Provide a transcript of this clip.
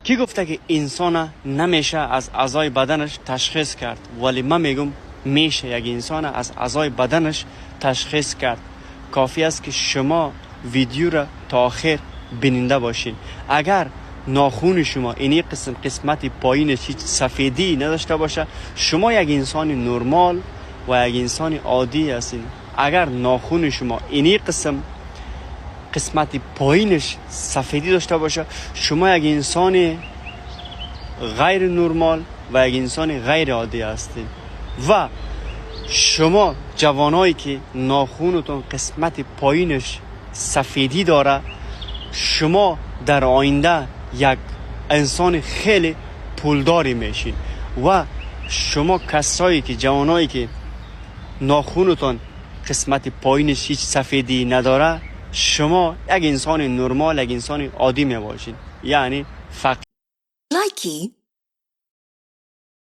کی گفته که انسان نمیشه از اعضای بدنش تشخیص کرد؟ ولی من میگم میشه یک انسان از اعضای بدنش تشخیص کرد. کافی است که شما ویدیو را تا آخر بیننده باشین. اگر ناخون شما اینی قسمت پایینش هیچ سفیدی نداشته باشه، شما یک انسان نرمال و یک انسان عادی هستین. اگر ناخون شما اینی قسمت پایینش سفیدی داشته باشه، شما یک انسان غیر نرمال و یک انسان غیر عادی هستید. و شما جوانایی که ناخونتون قسمت پایینش سفیدی داره، شما در آینده یک انسان خیلی پولداری میشین. و شما کسایی که جوانایی که ناخونتون قسمت پایینش هیچ سفیدی نداره، شما یک انسان نرمال، یک انسان عادی میباشین، یعنی فقط Likey